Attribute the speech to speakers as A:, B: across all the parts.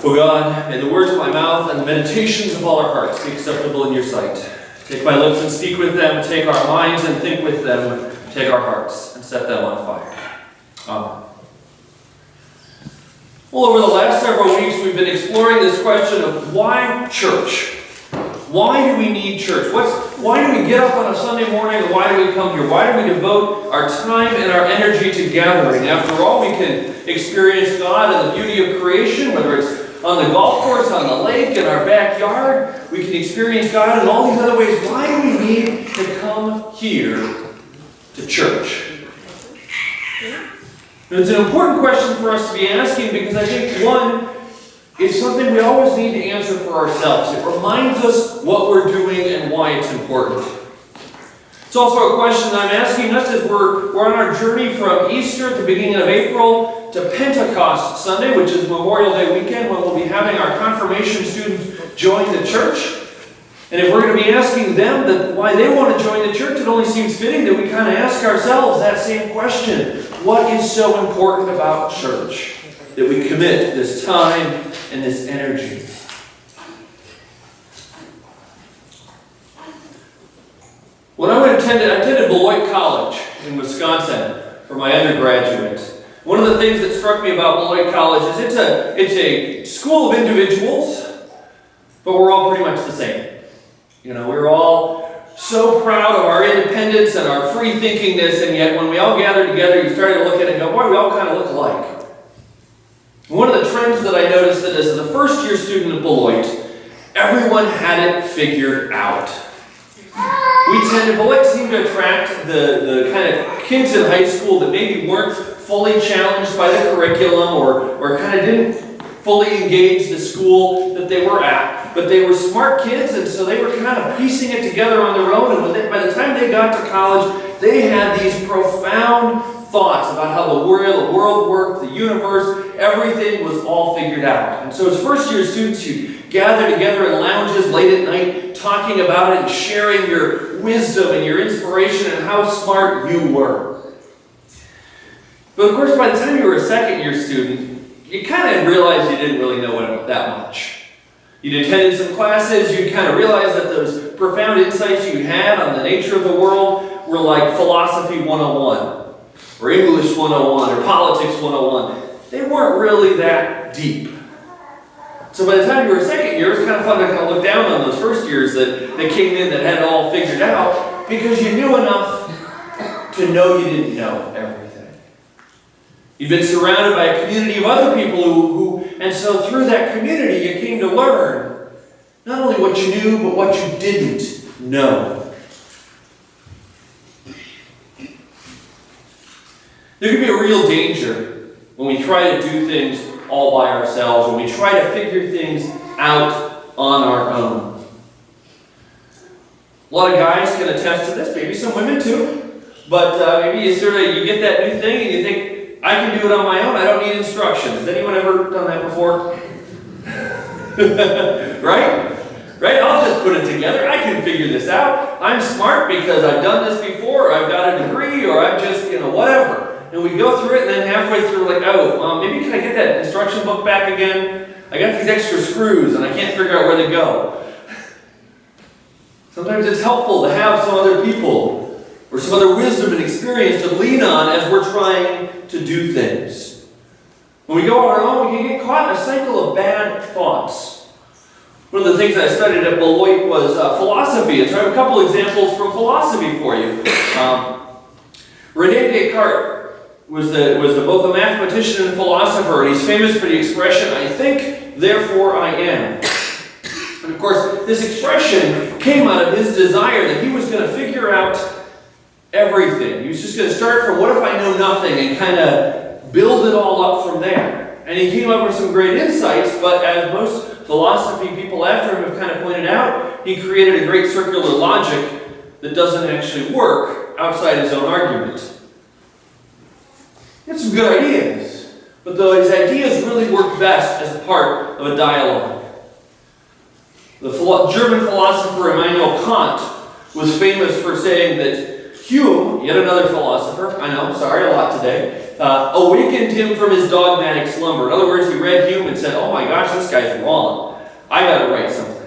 A: O God, may the words of my mouth and the meditations of all our hearts be acceptable in your sight. Take my lips and speak with them. Take our minds and think with them. Take our hearts and set them on fire. Amen. Well, over the last several weeks, we've been exploring this question of why church? Why do we need church? Why do we get up on a Sunday morning, and why do we come here? Why do we devote our time and our energy to gathering? After all, we can experience God in the beauty of creation, whether it's on the golf course, on the lake, in our backyard. We can experience God in all these other ways. Why do we need to come here to church? And it's an important question for us to be asking because I think, one, it's something we always need to answer for ourselves. It reminds us what we're doing and why it's important. It's also a question I'm asking us as we're on our journey from Easter at the beginning of April to Pentecost Sunday, which is Memorial Day weekend, when we'll be having our confirmation students join the church. And if we're going to be asking them why they want to join the church, it only seems fitting that we kind of ask ourselves that same question. What is so important about church that we commit this time and this energy? When I attended Beloit College in Wisconsin for my undergraduate. One of the things that struck me about Beloit College is it's a school of individuals, but we're all pretty much the same. You know, we're all so proud of our independence and our free thinkingness, and yet when we all gather together, you start to look at it and go, boy, we all kind of look alike. One of the trends that I noticed that as the first year student at Beloit, everyone had it figured out. Beloit seemed to attract the kind of kids in high school that maybe weren't fully challenged by the curriculum or kind of didn't fully engage the school that they were at. But they were smart kids, and so they were kind of piecing it together on their own. And by the time they got to college, they had these profound thoughts about how the world worked, the universe, everything was all figured out. And so as first-year students, you gather together in lounges late at night, talking about it and sharing your wisdom and your inspiration and how smart you were. But of course, by the time you were a second-year student, you kind of realized you didn't really know it that much. You'd attended some classes, you'd kind of realize that those profound insights you had on the nature of the world were like philosophy 101, or English 101, or politics 101. They weren't really that deep. So by the time you were a second year, it was kind of fun to kind of look down on those first years that came in that had it all figured out, because you knew enough to know you didn't know everything. You've been surrounded by a community of other people and so through that community you came to learn not only what you knew, but what you didn't know. There can be a real danger when we try to do things all by ourselves, when we try to figure things out on our own. A lot of guys can attest to this, maybe some women too, but maybe you get that new thing and you think, I can do it on my own. I don't need instructions. Has anyone ever done that before? Right? I'll just put it together. I can figure this out. I'm smart because I've done this before. I've got a degree, or I'm just, whatever. And we go through it, and then halfway through, we're like, maybe can I get that instruction book back again? I got these extra screws, and I can't figure out where they go. Sometimes it's helpful to have some other people or some other wisdom and experience to lean on as we're trying to do things. When we go on our own, we can get caught in a cycle of bad thoughts. One of the things I studied at Beloit was philosophy, and so I have a couple examples from philosophy for you. René Descartes was both a mathematician and philosopher, and he's famous for the expression, I think, therefore I am. And of course, this expression came out of his desire that he was going to figure out everything. He was just going to start from what if I know nothing and kind of build it all up from there. And he came up with some great insights, but as most philosophy people after him have kind of pointed out, he created a great circular logic that doesn't actually work outside his own argument. He had some good ideas, but his ideas really worked best as part of a dialogue. The German philosopher Immanuel Kant was famous for saying that Hume, yet another philosopher, I know, sorry, a lot today, awakened him from his dogmatic slumber. In other words, he read Hume and said, oh my gosh, this guy's wrong. I got to write something.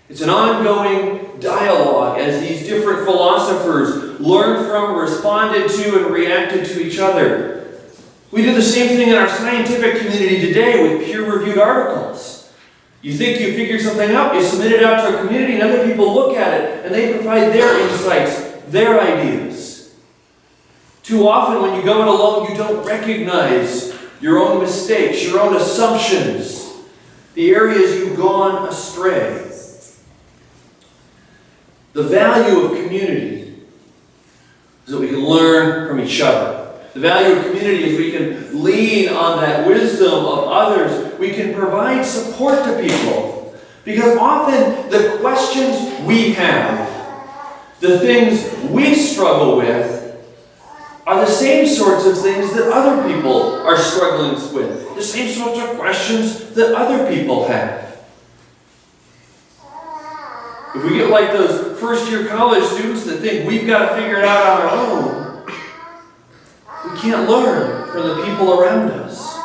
A: It's an ongoing dialogue as these different philosophers learned from, responded to, and reacted to each other. We do the same thing in our scientific community today with peer-reviewed articles. You think you figured something out, you submit it out to a community, and other people look at it, and they provide their insights, their ideas. Too often when you go it alone, you don't recognize your own mistakes, your own assumptions, the areas you've gone astray. The value of community is that we can learn from each other. The value of community is we can lean on that wisdom of others. We can provide support to people. Because often the questions we have, the things we struggle with, are the same sorts of things that other people are struggling with. The same sorts of questions that other people have. If we get like those first-year college students that think we've got to figure it out on our own, we can't learn from the people around us.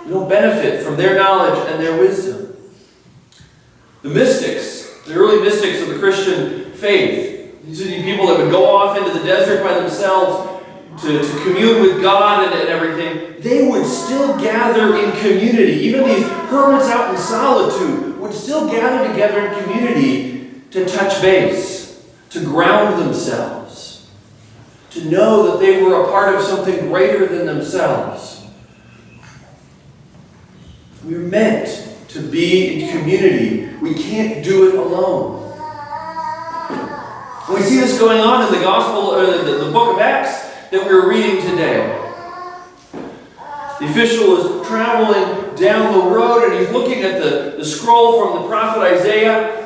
A: We don't benefit from their knowledge and their wisdom. The mystics, the early mystics of the Christian faith, these are the people that would go off into the desert by themselves to commune with God and everything. They would still gather in community. Even these hermits out in solitude would still gather together in community to touch base, to ground themselves, to know that they were a part of something greater than themselves. We're meant to be in community. We can't do it alone. And we see this going on in the Gospel, the book of Acts that we were reading today. The official is traveling down the road and he's looking at the scroll from the prophet Isaiah,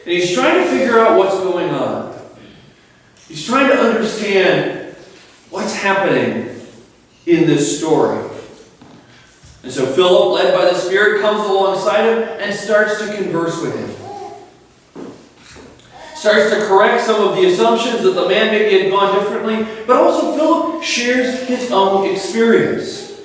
A: and he's trying to figure out what's going on. He's trying to understand what's happening in this story. And so Philip, led by the Spirit, comes alongside him and starts to converse with him. Starts to correct some of the assumptions that the man maybe had gone differently, but also Philip shares his own experience.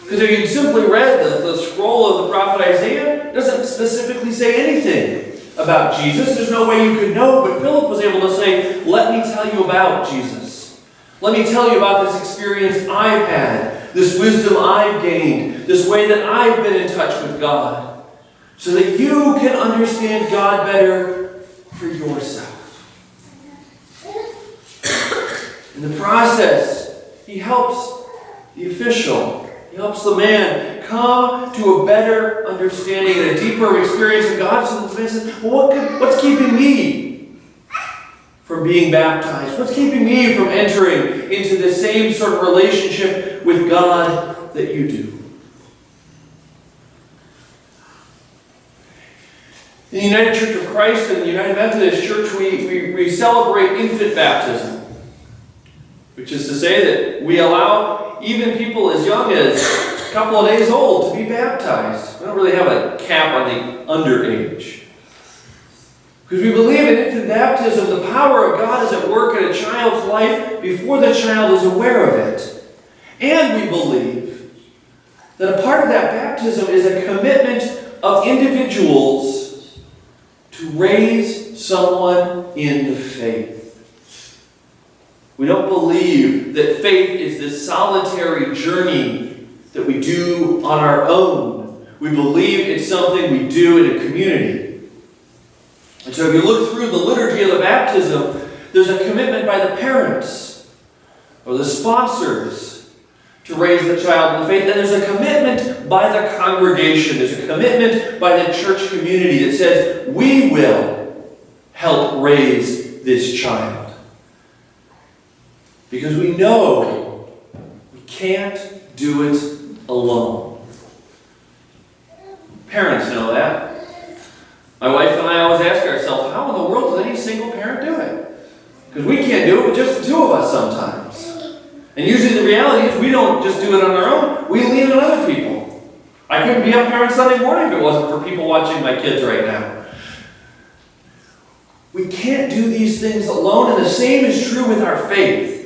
A: Because if you simply read the scroll of the prophet Isaiah, it doesn't specifically say anything about Jesus. There's no way you could know, but Philip was able to say, let me tell you about Jesus. Let me tell you about this experience I've had, this wisdom I've gained, this way that I've been in touch with God, so that you can understand God better for yourself. In the process, he helps the official, he helps the man come to a better understanding and a deeper experience of God. So the man says, well, what's keeping me from being baptized? What's keeping me from entering into the same sort of relationship with God that you do? In the United Church of Christ and the United Methodist Church, we celebrate infant baptism, which is to say that we allow even people as young as a couple of days old to be baptized. We don't really have a cap on the underage. Because we believe in infant baptism, the power of God is at work in a child's life before the child is aware of it. And we believe that a part of that baptism is a commitment of individuals to raise someone in the faith. We don't believe that faith is this solitary journey that we do on our own. We believe it's something we do in a community. And so if you look through the liturgy of the baptism, there's a commitment by the parents or the sponsors to raise the child in the faith. And there's a commitment by the congregation. There's a commitment by the church community that says, we will help raise this child. Because we know we can't do it alone. Parents know that. My wife and I always ask ourselves, how in the world does any single parent do it? Because we can't do it with just the two of us sometimes. And usually the reality is we don't just do it on our own, we lean on other people. I couldn't be up here on Sunday morning if it wasn't for people watching my kids right now. We can't do these things alone, and the same is true with our faith.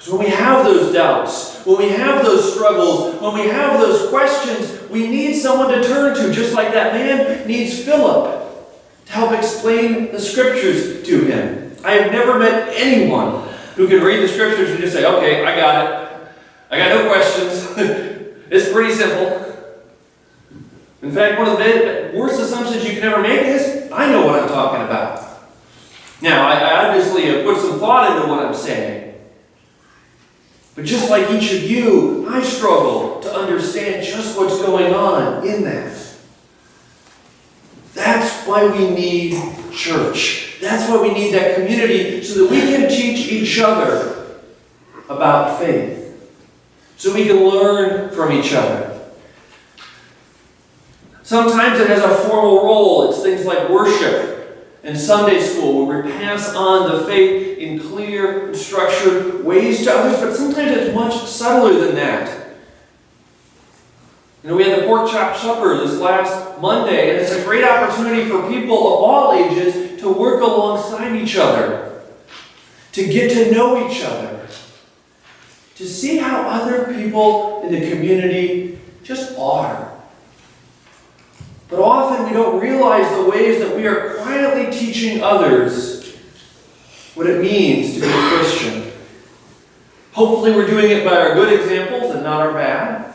A: So when we have those doubts, when we have those struggles, when we have those questions, we need someone to turn to, just like that man needs Philip to help explain the Scriptures to him. I have never met anyone who can read the Scriptures and just say, okay, I got it. I got no questions. It's pretty simple. In fact, one of the worst assumptions you can ever make is, I know what I'm talking about. Now, I obviously have put some thought into what I'm saying. But just like each of you, I struggle to understand just what's going on in that. That's why we need church. That's why we need that community, so that we can teach each other about faith. So we can learn from each other. Sometimes it has a formal role. It's things like worship and Sunday school, where we pass on the faith in clear and structured ways to others, but sometimes it's much subtler than that. We had the pork chop supper this last Monday, and it's a great opportunity for people of all ages to work alongside each other, to get to know each other, to see how other people in the community just are. But often we don't realize the ways that we are quietly teaching others what it means to be a Christian. Hopefully we're doing it by our good examples and not our bad.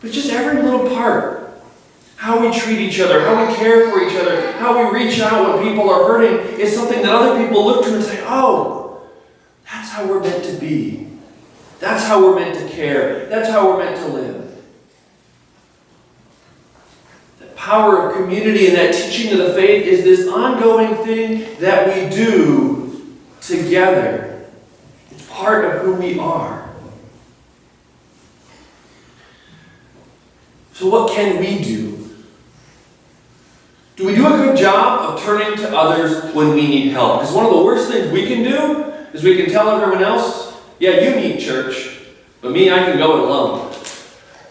A: But just every little part. How we treat each other, how we care for each other, how we reach out when people are hurting is something that other people look to and say, oh, that's how we're meant to be. That's how we're meant to care. That's how we're meant to live. Power of community and that teaching of the faith is this ongoing thing that we do together. It's part of who we are. So what can we do? Do we do a good job of turning to others when we need help? Because one of the worst things we can do is we can tell everyone else, yeah, you need church, but me, I can go it alone.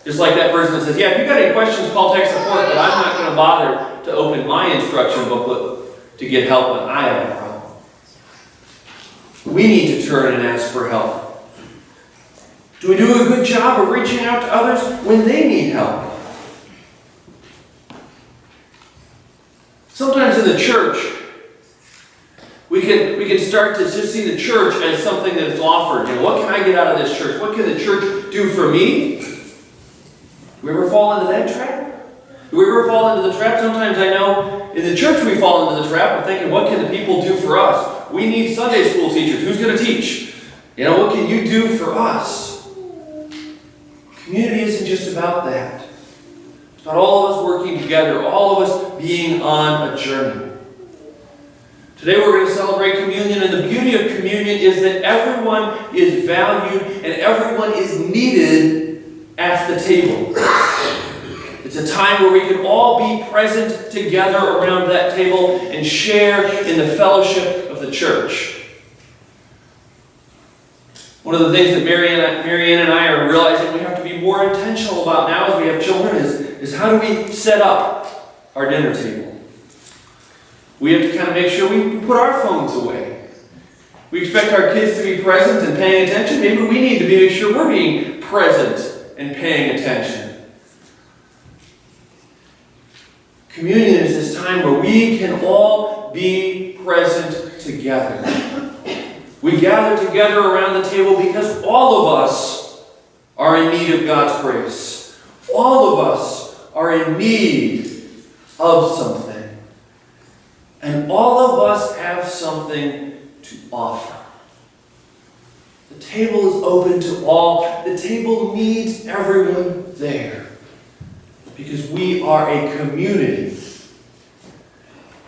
A: Just like that person that says, yeah, if you've got any questions, call tech support, but I'm not going to bother to open my instruction booklet to get help when I have a problem. We need to turn and ask for help. Do we do a good job of reaching out to others when they need help? Sometimes in the church, we can start to just see the church as something that's offered. What can I get out of this church? What can the church do for me? Do we ever fall into that trap? Do we ever fall into the trap? Sometimes I know in the church we fall into the trap of thinking, what can the people do for us? We need Sunday school teachers. Who's going to teach? What can you do for us? Community isn't just about that. It's about all of us working together, all of us being on a journey. Today we're going to celebrate communion, and the beauty of communion is that everyone is valued and everyone is needed at the table. It's a time where we can all be present together around that table and share in the fellowship of the church. One of the things that Marianne and I are realizing we have to be more intentional about now as we have children is how do we set up our dinner table? We have to kind of make sure we put our phones away. We expect our kids to be present and paying attention. Maybe we need to make sure we're being present and paying attention. Communion is this time where we can all be present together. We gather together around the table because all of us are in need of God's grace. All of us are in need of something. And all of us have something to offer. The table is open to all. The table needs everyone there. Because we are a community.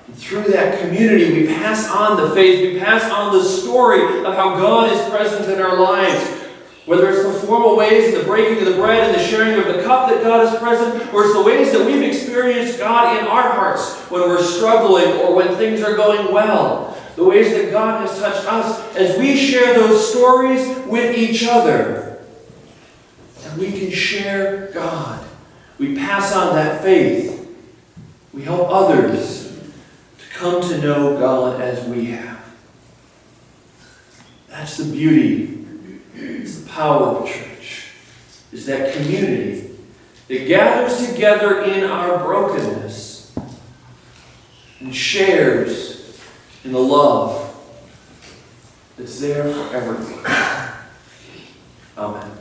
A: And through that community, we pass on the faith. We pass on the story of how God is present in our lives. Whether it's the formal ways in the breaking of the bread and the sharing of the cup that God is present, or it's the ways that we've experienced God in our hearts when we're struggling or when things are going well. The ways that God has touched us as we share those stories with each other. And we can share God. We pass on that faith. We help others to come to know God as we have. That's the beauty. It's the power of the church. Is that community that gathers together in our brokenness and shares in the love that's there for everyone. Amen.